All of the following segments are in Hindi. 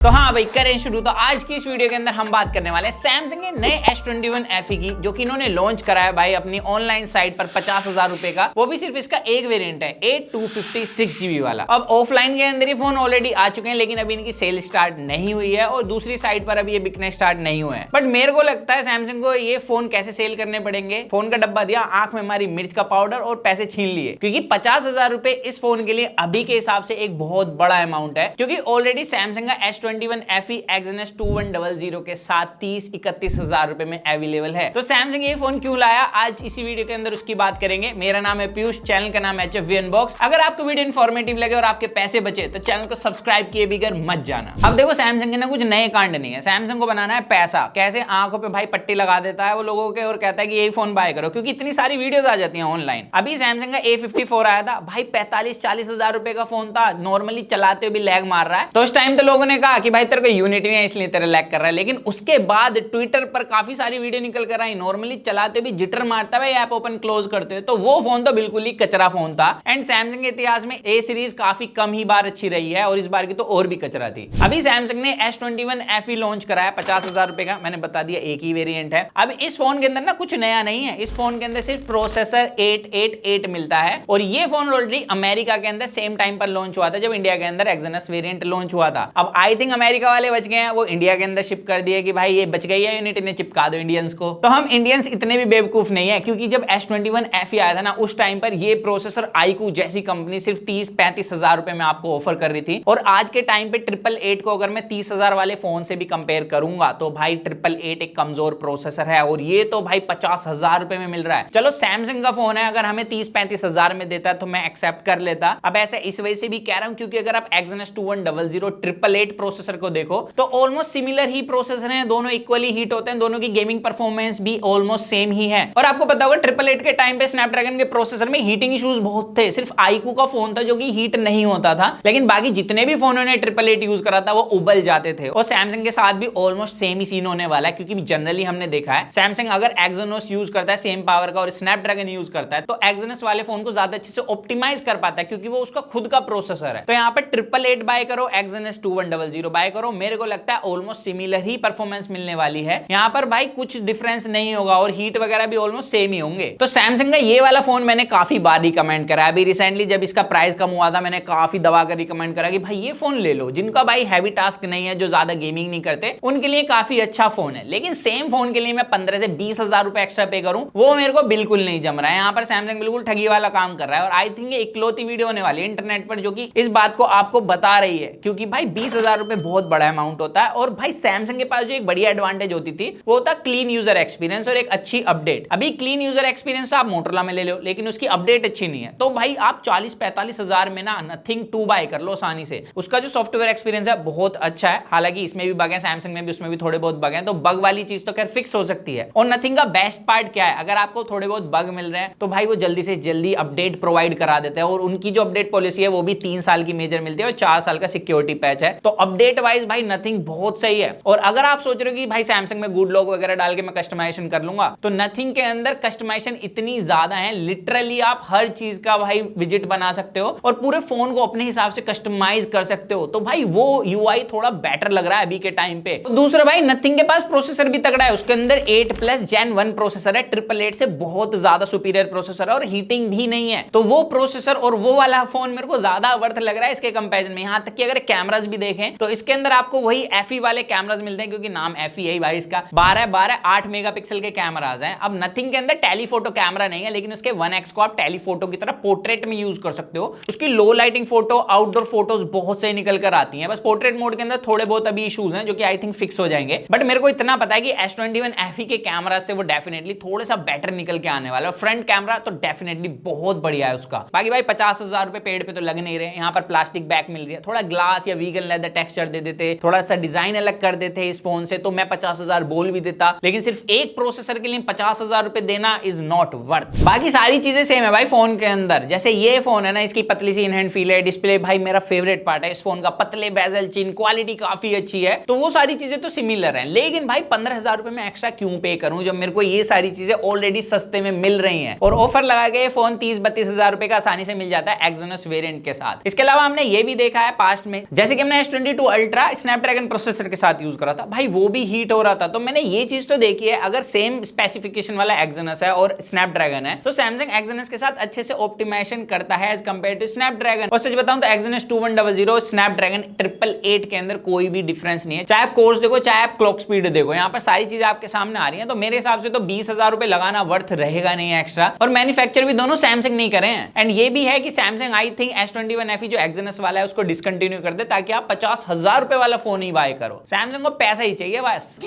तो हाँ भाई करें शुरू। तो आज की इस वीडियो के अंदर हम बात करने वाले हैं सैमसंग के नए S21 FE की, जो कि इन्होंने लॉन्च करा है भाई अपनी ऑनलाइन साइट पर 50,000 रुपए का। वो भी सिर्फ इसका एक वेरिएंट है 8256GB वाला। अब ऑफलाइन के अंदर ये फोन ऑलरेडी आ चुके हैं, लेकिन अभी इनकी सेल स्टार्ट नहीं हुई है और दूसरी साइट पर अभी ये बिकने स्टार्ट नहीं हुए हैं। बट मेरे को लगता है सैमसंग को ये फोन कैसे सेल करने पड़ेंगे। फोन का डब्बा दिया, आंख में मारी मिर्च का पाउडर और पैसे छीन लिए, क्योंकि 50,000 रुपए इस फोन के लिए अभी के हिसाब से एक बहुत बड़ा अमाउंट है। क्योंकि ऑलरेडी सैमसंग का S21 FE Exynos 2100 के साथ 30-31 रुपए में अवेलेबल है। तो सैमसंग ये फोन क्यों लाया, आज इसी वीडियो के अंदर उसकी बात करेंगे। मेरा नाम है पीयूष, चैनल का नाम है HFV अनबॉक्स। अगर आपको वीडियो इन्फॉर्मेटिव लगे और आपके पैसे बचे तो चैनल को सब्सक्राइब किए बगैर मत जाना। अब देखो सैमसंग के ना कुछ नए कांड नहीं है, सैमसंग को बनाना है पैसा। कैसे आंखों पे भाई पट्टी लगा देता है वो लोगों के और कहता है कि यही फोन बाय करो, क्योंकि इतनी सारी वीडियोस आ जाती हैं ऑनलाइन। अभी सैमसंग का A54 आया था भाई, 45-40 हजार रुपए का फोन था। नॉर्मली चलाते हुए भी लैग मार रहा है। तो उस टाइम तो लोगों ने कहा कि भाई तेरे को यूनिट नहीं है इसलिए तेरा लैग कर रहा है। लेकिन उसके बाद ट्विटर पर काफी सारी वीडियो निकल कर आई, नॉर्मली चलाते भी जिटर मारता है ऐप ओपन क्लोज करते हुए। तो वो फोन तो बिल्कुल ही कचरा फोन था। एंड सैमसंग के इतिहास में A सीरीज काफी कम ही बार अच्छी रही है और इस बार की तो और भी कचरा थी। अभी सैमसंग ने S21 FE लॉन्च कराया 50,000 रुपए का। मैंने बता दिया एक ही वेरिएंट है। अब इस फोन के अंदर ना कुछ नया नहीं है, इस फोन के अंदर सिर्फ प्रोसेसर 888 मिलता है। और ये फोन ऑलरेडी अमेरिका के अंदर सेम टाइम पर लॉन्च हुआ था जब इंडिया के अंदर Exynos वेरिएंट लॉन्च हुआ था। अब आई थिंक अमेरिका वाले बच गए हैं, वो इंडिया के अंदर शिप कर दिए कि भाई ये बच गई है यूनिट, इन्हें चिपका दो इंडियंस को। तो हम इंडियंस इतने भी बेवकूफ नहीं है, क्योंकि जब S21 FE आया था ना उस टाइम पर ये प्रोसेसर iQOO जैसी कंपनी सिर्फ 30-35 हजार रुपए में आपको ऑफर कर रही थी। और आज के टाइम पे 888 को अगर मैं 30,000 वाले फोन से भी कंपेयर करूंगा तो भाई 888 एक कमजोर प्रोसेसर है और ये तो भाई 50,000 रुपए में मिल रहा है। चलो सैमसंग का फोन है, अगर हमें 30-35 हजार में देता तो मैं एक्सेप्ट कर लेता। अब ऐसे इस वजह से भी कह रहा हूं क्योंकि अगर आप Exynos 2100 888 प्रोसेसर को देखो तो ऑलमोस्ट सिमिलर ही प्रोसेसर हैं, दोनों इक्वली हीट होते हैं, दोनों की गेमिंग परफॉर्मेंस भी ऑलमोस्ट सेम ही है। और आपको पता होगा 888 के टाइम पे स्नैपड्रैगन के प्रोसेसर में हीटिंग इश्यूज बहुत थे। सिर्फ iQOO का फोन था जो कि हीट नहीं होता था, लेकिन बाकी जितने भी फोन ने 888 यूज करा था वो उबल जाते थे। और सैमसंग के साथ भी ऑलमोस्ट सेम ही सीन होने वाला है, क्योंकि जनरली हमने देखा है सैमसंग अगर Exynos यूज करता है सेम पावर का और स्नैपड्रैगन यूज करता है तो Exynos वाले फोन को ज्यादा अच्छे से ऑप्टिमाइज कर पाता है, क्योंकि वो उसका खुद का प्रोसेसर है। तो यहाँ पे 888 बाय करो, Exynos 2100 बाय करो, मेरे को लगता है ऑलमोस्ट सिमिलर ही परफॉर्मेंस मिलने वाली है। यहाँ पर भाई कुछ डिफरेंस नहीं होगा और हीट वगैरह भी ऑलमोस्ट सेम ही होंगे। तो सैमसंग का ये वाला फोन मैंने काफी बार रिकमेंड करा। अभी रिसेंटली जब इसका प्राइस कम हुआ था मैंने काफी दबा कर रिकमेंड करा कि भाई ये फोन ले लो। जिनका भाई हैवी टास्क नहीं है, जो ज्यादा गेमिंग नहीं करते, उनके लिए काफी अच्छा फोन है। लेकिन सेम फोन के लिए मैं 15 से 20 हजार रुपए एक्स्ट्रा पे करूं, वो मेरे को बिल्कुल नहीं जम रहा है। यहाँ पर सैमसंग बिल्कुल ठगी वाला काम कर रहा है। और आई थिंक ये इकलौती वीडियो होने वाली है इंटरनेट पर जो कि इस बात को आपको बता रही है, क्योंकि भाई 20,000 रुपए बहुत बड़ा अमाउंट होता है। और भाई सैमसंग के पास जो एक बढ़िया एडवांटेज होती थी वो होता क्लीन यूजर एक्सपीरियंस और एक अच्छी अपडेट। अभी क्लीन यूजर एक्सपीरियंस तो आप मोटरोला में ले लो, लेकिन उसकी अपडेट अच्छी नहीं है। तो भाई आप 40-45 हजार में ना Nothing 2 बाय कर लो आसानी से। उसका जो सॉफ्टवेयर एक्सपीरियंस है बहुत अच्छा है। हालांकि इसमें भी बग है, सैमसंग में भी, उसमें भी थोड़े बहुत बग हैं, तो बग वाली चीज तो खैर फिक्स हो सकती है। और Nothing का बेस्ट पार्ट क्या है, अगर आपको थोड़े बहुत बग मिल रहे हैं तो भाई वो जल्दी से जल्दी अपडेट प्रोवाइड करा देते हैं। और उनकी जो अपडेट पॉलिसी है वो भी 3 साल की मेजर मिलती है और 4 साल का सिक्योरिटी पैच है। तो अपडेट वाइज भाई Nothing बहुत सही है। और अगर आप सोच रहे हो कि भाई सैमसंग में गुड लॉक वगैरह डाल के मैं कस्टमाइजेशन कर लूंगा, तो Nothing के अंदर कस्टमाइजेशन इतनी ज्यादा है, लिटरली आप हर चीज का भाई विजिट बना सकते हो और पूरे फोन को अपने हिसाब से कस्टमाइज कर सकते हो। तो भाई वो UI थोड़ा बेटर लग रहा है अभी के टाइम पे। तो दूसरा भाई Nothing के पास प्रोसेसर भी तगड़ा है, उसके अंदर 8+ Gen 1 प्रोसेसर है, 888 से बहुत ज्यादा सुपीरियर प्रोसेसर है और हीटिंग भी नहीं है। तो वो प्रोसेसर और वो वाला फोन मेरे को ज्यादा वर्थ लग रहा है इसके कंपैरिजन में। यहां तक कि अगर कैमरास भी देखें तो इसके अंदर आपको वही FE वाले कैमरास मिलते हैं, क्योंकि नाम FE है भाई इसका। 12 8 मेगापिक्सल के कैमरास हैं। अब Nothing के अंदर टेलीफोटो कैमरा नहीं है, लेकिन उसके 1x को आप टेलीफोटो की तरह पोर्ट्रेट में यूज कर सकते हो। उसकी low lighting photo, outdoor photos बहुत सही निकल कर आती हैं। बस पोर्ट्रेट मोड के अंदर थोड़े बहुत अभी इश्यूज हैं जो कि आई थिंक फिक्स हो जाएंगे। बट मेरे को इतना पता है कि S21 FE के कैमरा से वो डेफिनेटली थोड़ा सा बेटर निकल के आने वाला है। फ्रंट कैमरा तो डेफिनेटली बहुत बढ़िया है उसका। बाकी भाई 50,000 रुपए पेड़ पे तो लग नहीं रहे। यहाँ पर प्लास्टिक बैक मिल रही है, थोड़ा ग्लास या वीगन लेदर टेक्सचर दे देते, थोड़ा सा डिजाइन अलग कर देते इस फोन से, तो मैं 50,000 बोल भी देता। लेकिन सिर्फ एक प्रोसेसर के लिए 50,000 रुपए देना इज नॉट वर्थ। बाकी सारी चीजें सेम है भाई फोन के अंदर। जैसे ये फोन है ना, इसकी पतली सी इनहैंड फील है, डिस्प्ले भाई मेरा फेवरेट पार्ट है इस फोन का, पतले बेजल, चिन क्वालिटी काफी अच्छी है। तो वो सारी चीजें तो सिमिलर हैं। लेकिन भाई 15,000 रुपए में एक्स्ट्रा क्यों पे करूं जब मेरे को ये सारी चीजें ऑलरेडी सस्ते में मिल रही हैं। और ऑफर लगा के फोन 30-32 हजार रुपए का आसानी से मिल जाता है Exynos वेरिएंट के साथ। इसके अलावा हमने ये भी देखा है पास्ट में, जैसे कि हमने S22 अल्ट्रा स्नैपड्रैगन प्रोसेसर के साथ यूज करा था भाई, वो भी हीट हो रहा था। तो मैंने ये चीज तो देखी है, अगर सेम स्पेसिफिकेशन वाला एक्सयनस है और स्नैपड्रैगन है तो सैमसंग एक्सयनस के साथ अच्छे से ऑप्टिमाइजेशन करता है एज कंपेयर टू स्नैपड्रैगन। और सच बताऊं तो एक्सयनस 2100 स्नैपड्रैगन 888 के अंदर कोई भी डिफरेंस नहीं है, चाहे आप कोर्स देखो चाहे आप क्लॉक स्पीड देखो, यहाँ पर सारी चीजें आपके सामने आ रही हैं। तो मेरे हिसाब से तो 20,000 रुपए लगाना वर्थ रहेगा नहीं एक्स्ट्रा, और मैन्युफैक्चर भी दोनों सैमसंग नहीं करे हैं। एंड ये भी है कि Samsung I think S21 FE जो एक्सयनस वाला है उसको डिसकंटिन्यू कर दे, ताकि आप 50,000 रुपए वाला फोन ही बाय करो। सैमसंग को पैसा ही चाहिए बस।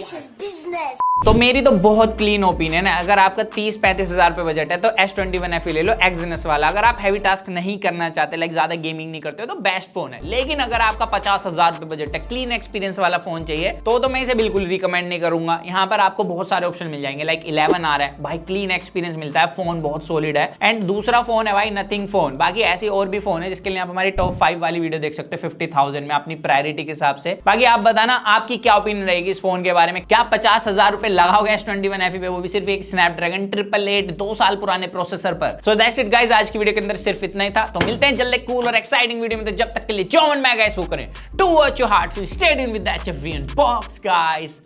तो मेरी तो बहुत क्लीन ओपिनियन है, अगर आपका 30-35 हजार रुपए बजट है तो S21 FE ले लो एक्सयनस वाला। अगर आप हैवी टास्क नहीं करना चाहते, लाइक ज्यादा गेमिंग नहीं करते हो, तो बेस्ट फोन है। लेकिन अगर आपका 50,000 रुपए बजट है, क्लीन एक्सपीरियंस वाला फोन चाहिए, तो मैं इसे बिल्कुल रिकमेंड नहीं करूंगा। यहाँ पर आपको बहुत सारे ऑप्शन मिल जाएंगे, लाइक 11 आ रहा है भाई, क्लीन एक्सपीरियंस मिलता है, फोन बहुत सॉलिड है। एंड दूसरा फोन है भाई नथिंग फोन। बाकी ऐसी और भी फोन है जिसके लिए आप हमारी टॉप 5 वाली वीडियो देख सकते हैं 50,000 में अपनी प्रायोरिटी के हिसाब से। बाकी आप बताना आपकी क्या ओपिनियन रहेगी इस फोन के बारे में, क्या 50,000 रुपए लगाओगे S21 FE पे, वो भी सिर्फ एक स्नैपड्रैगन 888 2 साल पुराने प्रोसेसर पर। सो दैट्स इट गाइस, आज की वीडियो के अंदर सिर्फ इतना ही था। तो मिलते हैं जल्दी कूल और एक्साइटिंग वीडियो में। तो जब तक के लिए जो मन में गाइस वो करें, to watch your heart, stay tuned with the HFV box guys.